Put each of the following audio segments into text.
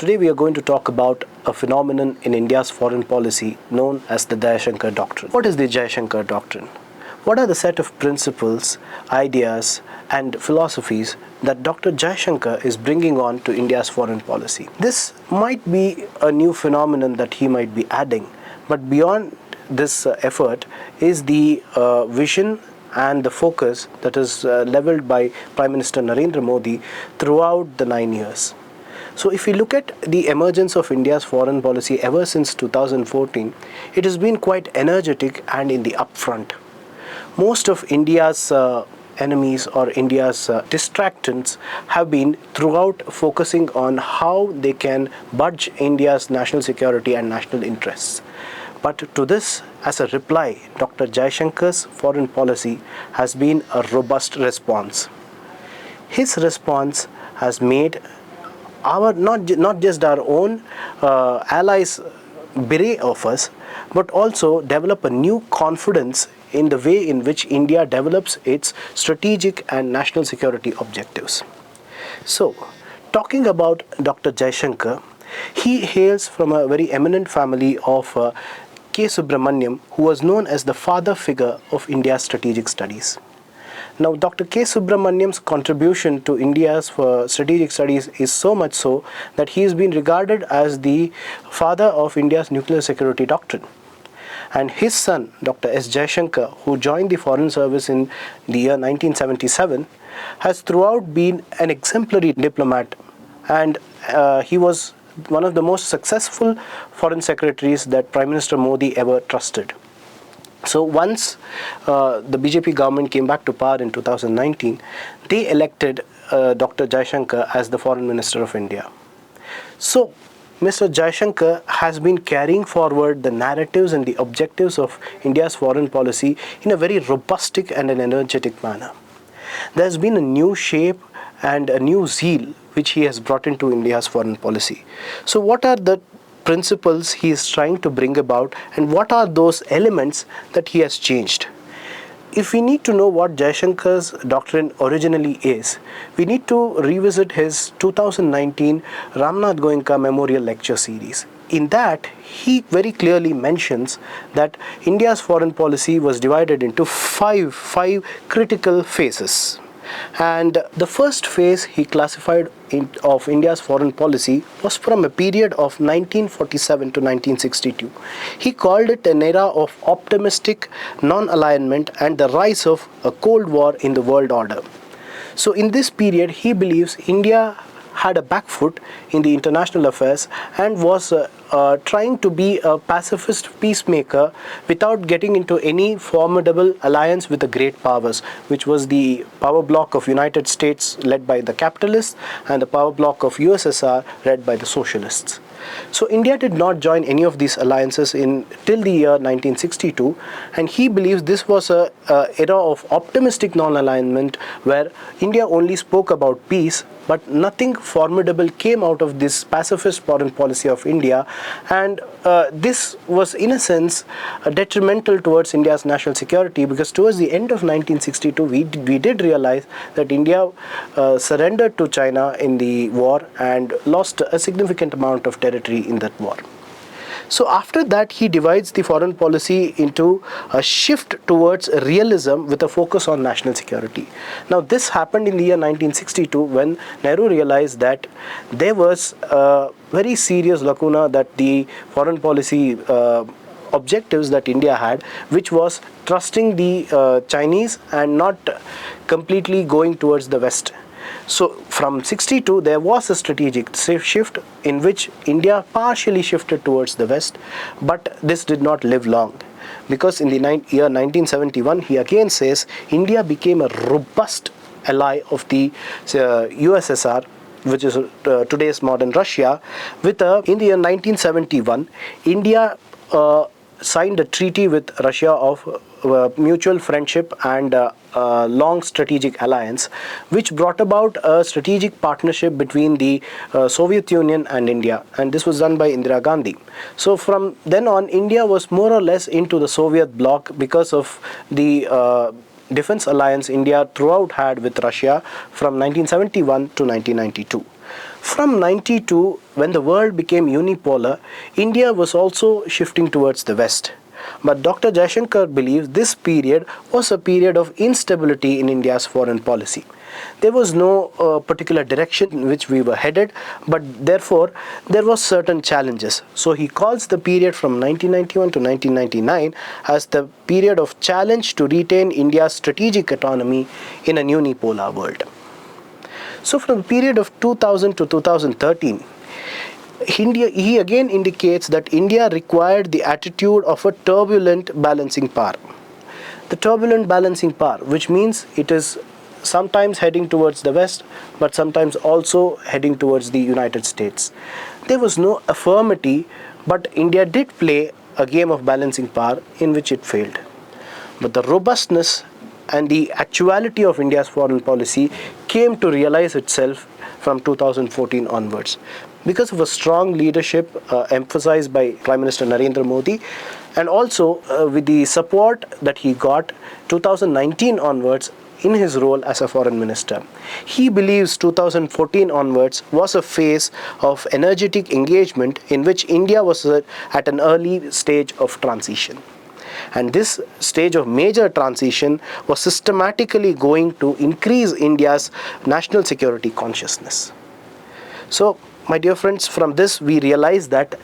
Today we are going to talk about a phenomenon in India's foreign policy known as the Jaishankar Doctrine. What is the Jaishankar Doctrine? What are the set of principles, ideas and philosophies that Dr. Jaishankar is bringing on to India's foreign policy? This might be a new phenomenon that he might be adding, but beyond this effort is the vision and the focus that is leveled by Prime Minister Narendra Modi throughout the 9 years. So if we look at the emergence of India's foreign policy ever since 2014, it has been quite energetic and in the upfront. Most of India's enemies or India's distractants have been throughout focusing on how they can budge India's national security and national interests. But to this, as a reply, Dr. Jaishankar's foreign policy has been a robust response. His response has made our not just our own allies beware of us, but also develop a new confidence in the way in which India develops its strategic and national security objectives. So, talking about Dr. Jaishankar, he hails from a very eminent family of K. Subramaniam, who was known as the father figure of India's strategic studies. Now, Dr. K. Subramaniam's contribution to India's strategic studies is so much so that he has been regarded as the father of India's nuclear security doctrine. And his son, Dr. S. Jaishankar, who joined the Foreign Service in the year 1977, has throughout been an exemplary diplomat, and he was one of the most successful foreign secretaries that Prime Minister Modi ever trusted. So once the BJP government came back to power in 2019, they elected Dr. Jaishankar as the Foreign Minister of India. So Mr. Jaishankar has been carrying forward the narratives and the objectives of India's foreign policy in a very robust and an energetic manner. There has been a new shape and a new zeal which he has brought into India's foreign policy. So what are the principles he is trying to bring about, and what are those elements that he has changed? If we need to know what Jaishankar's doctrine originally is, we need to revisit his 2019 Ramnath Goenka Memorial Lecture Series. In that, he very clearly mentions that India's foreign policy was divided into five critical phases. And the first phase he classified of India's foreign policy was from a period of 1947 to 1962. He called it an era of optimistic non-alignment and the rise of a Cold War in the world order. So in this period, he believes India had a back foot in the international affairs and was trying to be a pacifist peacemaker without getting into any formidable alliance with the great powers, which was the power bloc of United States led by the capitalists and the power bloc of USSR led by the socialists. So India did not join any of these alliances till the year 1962, and he believes this was a era of optimistic non-alignment where India only spoke about peace, but nothing formidable came out of this pacifist foreign policy of India, and this was in a sense detrimental towards India's national security, because towards the end of 1962 we did realize that India surrendered to China in the war and lost a significant amount of territory in that war. So after that, he divides the foreign policy into a shift towards realism with a focus on national security. Now this happened in the year 1962 when Nehru realized that there was a very serious lacuna that the foreign policy objectives that India had, which was trusting the Chinese and not completely going towards the West. So from 62 there was a strategic shift in which India partially shifted towards the West, but this did not live long, because in the year 1971 he again says India became a robust ally of the USSR, which is today's modern Russia. In the year 1971 India signed a treaty with Russia of mutual friendship and long strategic alliance, which brought about a strategic partnership between the Soviet Union and India, and this was done by Indira Gandhi. So from then on, India was more or less into the Soviet bloc because of the defense alliance India throughout had with Russia from 1971 to 1992. From 92, when the world became unipolar, India was also shifting towards the West. But Dr. Jaishankar believes this period was a period of instability in India's foreign policy. There was no particular direction in which we were headed, but therefore there was certain challenges. So he calls the period from 1991 to 1999 as the period of challenge to retain India's strategic autonomy in a unipolar world. So from the period of 2000 to 2013, he again indicates that India required the attitude of a turbulent balancing power. The turbulent balancing power, which means it is sometimes heading towards the West, but sometimes also heading towards the United States. There was no affirmity, but India did play a game of balancing power in which it failed. But the robustness and the actuality of India's foreign policy came to realize itself from 2014 onwards. Because of a strong leadership emphasized by Prime Minister Narendra Modi, and also with the support that he got 2019 onwards in his role as a foreign minister. He believes 2014 onwards was a phase of energetic engagement in which India was at an early stage of transition. And this stage of major transition was systematically going to increase India's national security consciousness. So, my dear friends, from this we realize that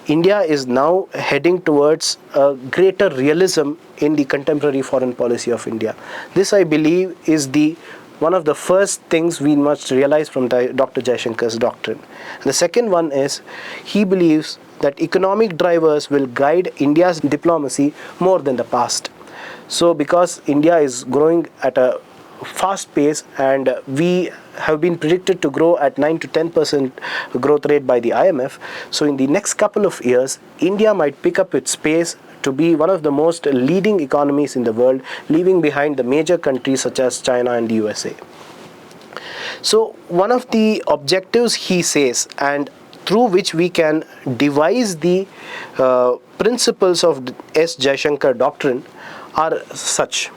India is now heading towards a greater realism in the contemporary foreign policy of India. This, I believe, is one of the first things we must realize from Dr. Jaishankar's doctrine. The second one is he believes that economic drivers will guide India's diplomacy more than the past. So because India is growing at a fast pace and we have been predicted to grow at 9 to 10% growth rate by the IMF, so in the next couple of years, India might pick up its pace to be one of the most leading economies in the world, leaving behind the major countries such as China and the USA. So one of the objectives, he says, and through which we can devise the principles of S. Jaishankar Doctrine are such.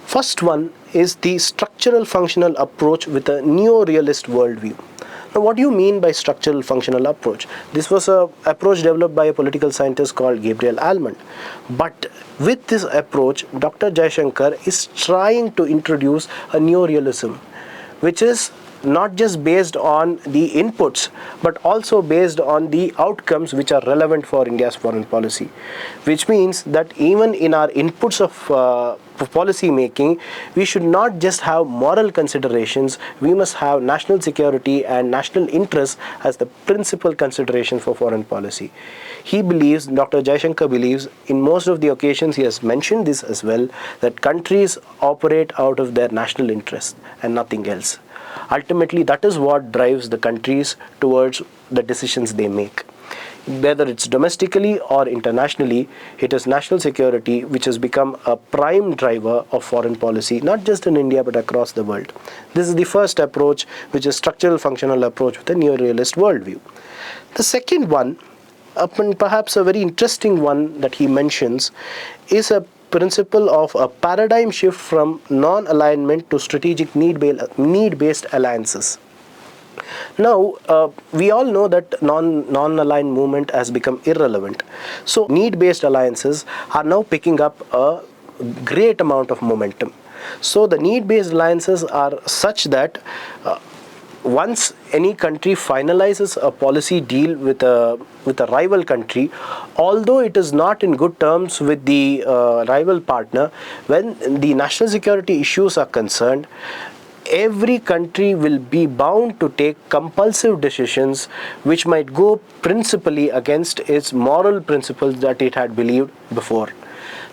First one is the structural functional approach with a neo-realist worldview. Now, what do you mean by structural functional approach? This was an approach developed by a political scientist called Gabriel Almond. But with this approach, Dr. Jaishankar is trying to introduce a neo-realism, which is not just based on the inputs, but also based on the outcomes which are relevant for India's foreign policy. Which means that even in our inputs of policy making, we should not just have moral considerations, we must have national security and national interests as the principal consideration for foreign policy. He believes, Dr. Jaishankar believes, in most of the occasions he has mentioned this as well, that countries operate out of their national interest and nothing else. Ultimately, that is what drives the countries towards the decisions they make. Whether it's domestically or internationally, it is national security which has become a prime driver of foreign policy, not just in India but across the world. This is the first approach, which is structural functional approach with a neo-realist worldview. The second one, and perhaps a very interesting one that he mentions, is a principle of a paradigm shift from non-alignment to strategic need-based alliances. Now, we all know that non-aligned movement has become irrelevant. So, need-based alliances are now picking up a great amount of momentum. So, the need-based alliances are such that once any country finalizes a policy deal with a rival country, although it is not in good terms with the rival partner, when the national security issues are concerned, every country will be bound to take compulsive decisions which might go principally against its moral principles that it had believed before.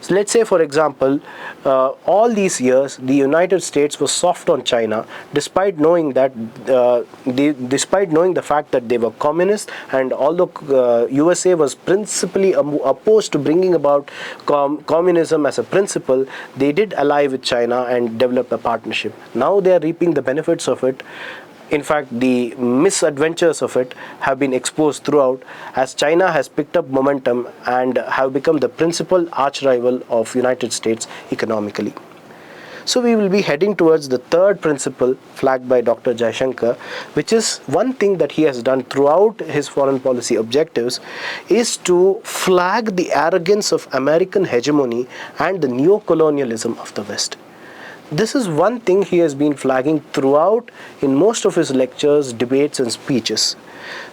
So let's say, for example, all these years the United States was soft on China, despite knowing that despite knowing the fact that they were communist, and although USA was principally opposed to bringing about communism as a principle, they did ally with China and develop a partnership. Now they are reaping the benefits of it. In fact, the misadventures of it have been exposed throughout, as China has picked up momentum and have become the principal arch rival of United States economically. So we will be heading towards the third principle flagged by Dr. Jaishankar, which is one thing that he has done throughout his foreign policy objectives, is to flag the arrogance of American hegemony and the neo-colonialism of the West. This is one thing he has been flagging throughout in most of his lectures, debates and speeches.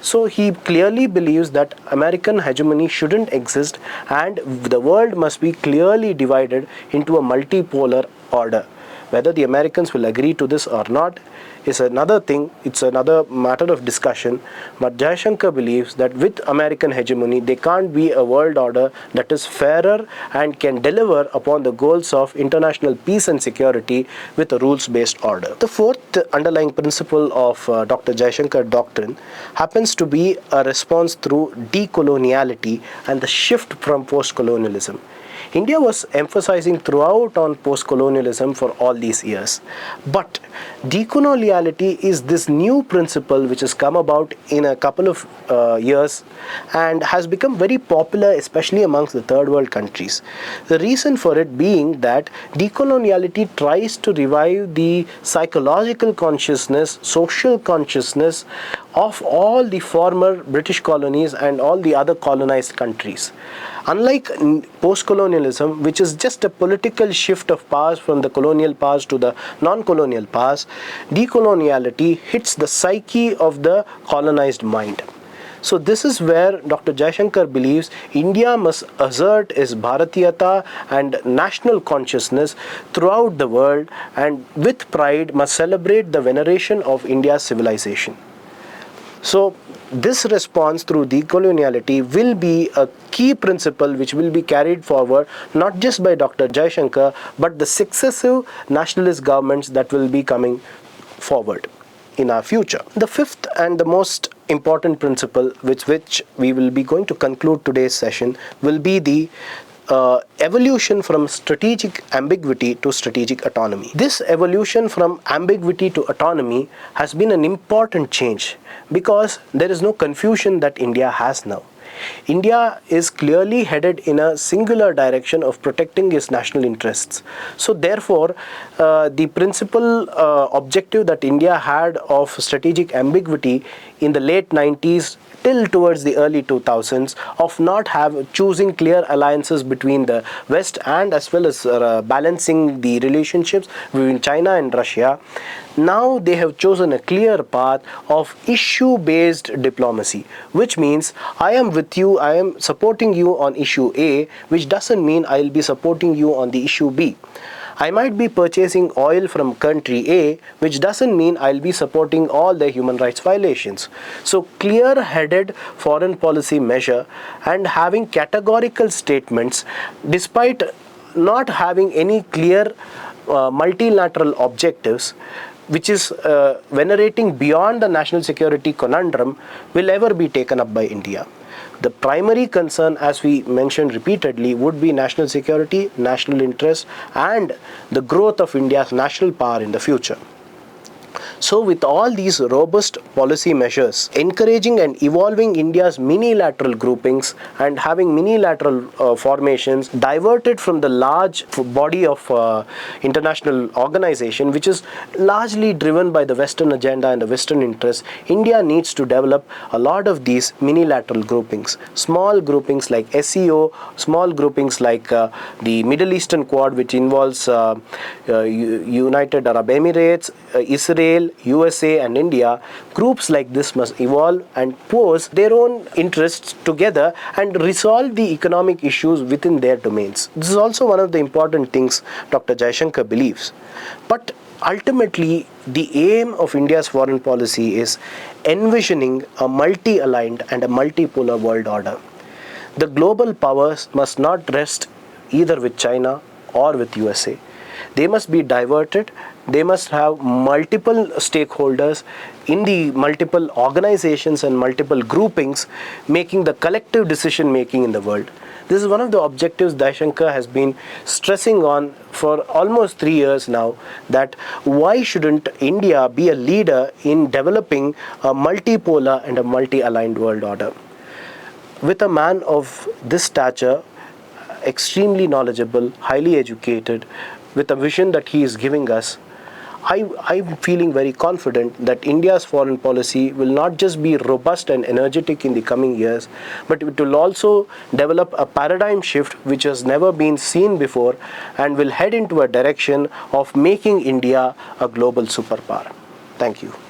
So he clearly believes that American hegemony shouldn't exist and the world must be clearly divided into a multipolar order. Whether the Americans will agree to this or not is another thing, it's another matter of discussion. But Jaishankar believes that with American hegemony, there can't be a world order that is fairer and can deliver upon the goals of international peace and security with a rules-based order. The fourth underlying principle of Dr. Jaishankar Doctrine happens to be a response through decoloniality and the shift from post-colonialism. India was emphasizing throughout on post-colonialism for all these years. But decoloniality is this new principle which has come about in a couple of years and has become very popular, especially amongst the third world countries. The reason for it being that decoloniality tries to revive the psychological consciousness, social consciousness of all the former British colonies and all the other colonized countries. Unlike post-colonialism, which is just a political shift of powers from the colonial powers to the non-colonial powers, decoloniality hits the psyche of the colonized mind. So this is where Dr. Jaishankar believes India must assert its Bharatiyata and national consciousness throughout the world and with pride must celebrate the veneration of India's civilization. So this response through decoloniality will be a key principle which will be carried forward not just by Dr. Jaishankar but the successive nationalist governments that will be coming forward in our future. The fifth and the most important principle with which we will be going to conclude today's session will be the evolution from strategic ambiguity to strategic autonomy. This evolution from ambiguity to autonomy has been an important change because there is no confusion that India has now. India is clearly headed in a singular direction of protecting its national interests. So therefore, the principal objective that India had of strategic ambiguity in the late 90s till towards the early 2000s of not choosing clear alliances between the West and as well as balancing the relationships between China and Russia. Now they have chosen a clear path of issue-based diplomacy, which means I am with you, I am supporting you on issue A, which doesn't mean I will be supporting you on the issue B. I might be purchasing oil from country A, which doesn't mean I'll be supporting all the human rights violations. So clear-headed foreign policy measure and having categorical statements despite not having any clear multilateral objectives, which is venerating beyond the national security conundrum, will ever be taken up by India. The primary concern, as we mentioned repeatedly, would be national security, national interest, and the growth of India's national power in the future. So with all these robust policy measures, encouraging and evolving India's minilateral groupings and having minilateral formations diverted from the large body of international organization, which is largely driven by the Western agenda and the Western interests, India needs to develop a lot of these minilateral groupings. Small groupings like SEO, small groupings like the Middle Eastern Quad, which involves United Arab Emirates, Israel, USA and India. Groups like this must evolve and pose their own interests together and resolve the economic issues within their domains. This is also one of the important things Dr. Jaishankar believes. But ultimately, the aim of India's foreign policy is envisioning a multi-aligned and a multipolar world order. The global powers must not rest either with China or with USA. They must be diverted. They must have multiple stakeholders in the multiple organizations and multiple groupings making the collective decision making in the world. This is one of the objectives Jaishankar has been stressing on for almost 3 years now, that why shouldn't India be a leader in developing a multipolar and a multi-aligned world order. With a man of this stature, extremely knowledgeable, highly educated, with a vision that he is giving us, I'm feeling very confident that India's foreign policy will not just be robust and energetic in the coming years, but it will also develop a paradigm shift which has never been seen before and will head into a direction of making India a global superpower. Thank you.